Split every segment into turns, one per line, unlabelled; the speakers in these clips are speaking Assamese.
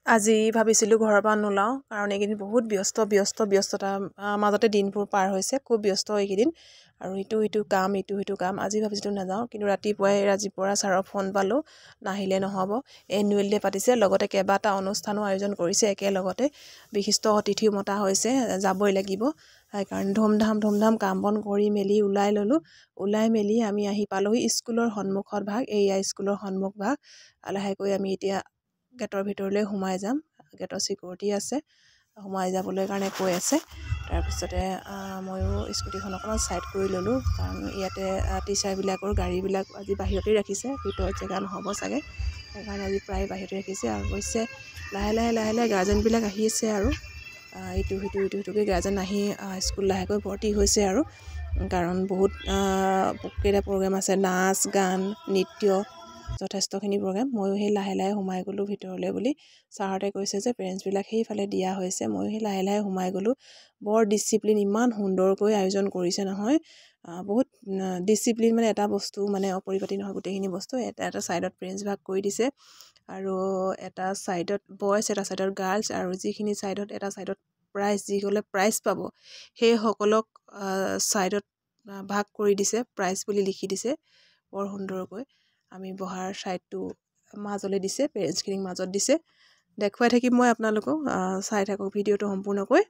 আজি ভাবিছিলোঁ ঘৰৰ পৰা নোলাওঁ কাৰণ এইকেইদিন বহুত ব্যস্ততাৰ মাজতে দিনবোৰ পাৰ হৈছে খুব ব্যস্ত এইকেইদিন আৰু ইটো কাম আজি ভাবিছিলোঁ নাযাওঁ কিন্তু ৰাতিপুৱাই ৰাজীৱৰা ছাৰৰ ফোন পালোঁ নাহিলে নহ'ব এনুৱেল ডে পাতিছে লগতে কেইবাটা অনুষ্ঠানো আয়োজন কৰিছে একেলগতে বিশিষ্ট অতিথিও মতা হৈছে যাবই লাগিব সেইকাৰণে ধুমধাম কাম বন কৰি মেলি ওলাই মেলি আমি আহি পালোহি স্কুলৰ সন্মুখত ভাগ এয়া স্কুলৰ সন্মুখ ভাগ লাহেকৈ আমি এতিয়া গেটৰ ভিতৰলৈ সোমাই যাম গেটৰ চিকিউৰিটি আছে সোমাই যাবলৈ কাৰণে কৈ আছে তাৰপিছতে ময়ো স্কুটিখন অকণমান ছাইড কৰি ল'লোঁ কাৰণ ইয়াতে টিচাৰবিলাকৰ গাড়ীবিলাক আজি বাহিৰতেই ৰাখিছে ভিতৰত জেগা নহ'ব চাগে সেইকাৰণে আজি প্ৰায় বাহিৰতে ৰাখিছে আৰু অৱশ্যে লাহে লাহে গাৰ্জেনবিলাক আহি আছে আৰু ইটোকে গাৰ্জেন আহি স্কুল লাহেকৈ ভৰ্তি হৈছে আৰু কাৰণ বহুত কেইটা প্ৰগ্ৰেম আছে নাচ গান নৃত্য যথেষ্টখিনি প্ৰগ্ৰেম ময়ো সেই লাহে সোমাই গ'লোঁ ভিতৰলৈ বুলি ছাৰহঁতে কৈছে যে পেৰেণ্টছবিলাক সেইফালে দিয়া হৈছে ময়ো সেই লাহে সোমাই গ'লোঁ বৰ ডিচিপ্লিন ইমান সুন্দৰকৈ আয়োজন কৰিছে নহয় বহুত ডিচিপ্লিন মানে এটা বস্তু মানে অপৰিপাটি নহয় গোটেইখিনি বস্তু এটা ছাইডত পেৰেণ্টছ ভাগ কৰি দিছে আৰু এটা ছাইডত বয়জ এটা ছাইডত গাৰ্লছ আৰু যিখিনি ছাইডত এটা ছাইডত প্ৰাইজ যিসকলে প্ৰাইজ পাব সেইসকলক ছাইডত ভাগ কৰি দিছে প্ৰাইজ বুলি লিখি দিছে বৰ সুন্দৰকৈ আমি বহাৰ ছাইডটো মাজলৈ দিছে পেৰেণ্টছখিনিক মাজত দিছে দেখুৱাই থাকিম মই আপোনালোকক চাই থাকক ভিডিঅ'টো সম্পূৰ্ণকৈ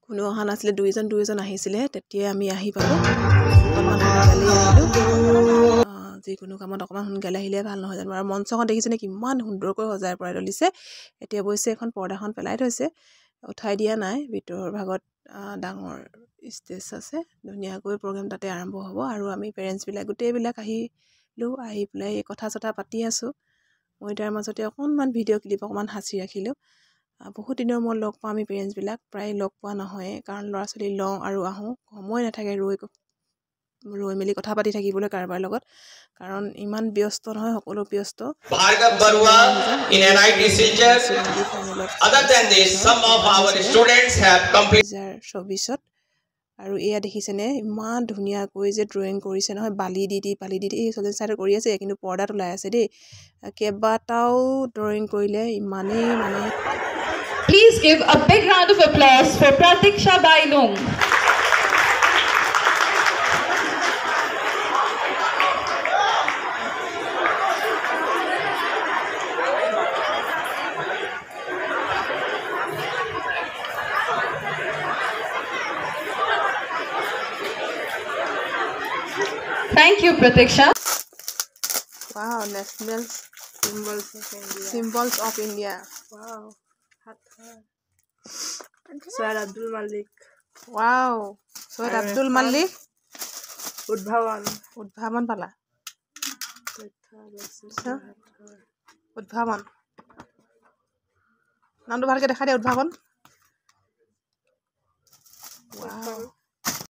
কোনো অহা নাছিলে দুইজন আহিছিলে তেতিয়াই আমি আহি পালোঁ অকণমান সোনকালেই আহিলোঁ যিকোনো কামত অকণমান সোনকালে আহিলে ভাল নহয় জানো আৰু মঞ্চখন দেখিছেনে কিমান সুন্দৰকৈ সজাই পৰাই তুলিছে এতিয়া অৱশ্যে এখন পৰ্দাখন পেলাই থৈছে উঠাই দিয়া নাই ভিতৰৰ ভাগত ডাঙৰ ষ্টেজ আছে ধুনীয়াকৈ প্ৰগ্ৰেম তাতে আৰম্ভ হ'ব আৰু আমি পেৰেণ্টছবিলাক গোটেইবিলাক আহি পেলাই কথা চথা পাতি আছোঁ মই তাৰ মাজতে অকণমান ভিডিঅ' ক্লিপ অকণমান সাঁচি ৰাখিলোঁ বহুত দিনৰ মূৰত লগ পাওঁ আমি পেৰেণ্টছবিলাক প্ৰায় লগ পোৱা নহয়েই কাৰণ ল'ৰা ছোৱালী লওঁ আৰু আহোঁ সময় নাথাকে ৰৈ মেলি কথা পাতি থাকিবলৈ কাৰোবাৰ লগত কাৰণ ইমান ব্যস্ত নহয় সকলো ব্যস্ত
Bhargav Barua in NIT Silchar. Other than this, some of our students have completed
2024 আৰু এয়া দেখিছেনে ইমান ধুনীয়াকৈ যে ড্ৰয়িং কৰিছে নহয় বালি দি এই চল্ডেন চাইডত কৰি আছে কিন্তু পৰ্দাত ওলাই আছে দেই কেইবাটাও ড্ৰয়িং কৰিলে ইমানেই মানে
Please give a big round of applause for Pratiksha Bailung. Thank you, Pratiksha.
Wow, national symbols of India. Wow.
Syed Abdul Malik.
Wow. Syed Abdul Malik. Udbhavan pala. Udbhavan. Namটো ভালকে দেখা দে উদ্ভাৱন। Wow.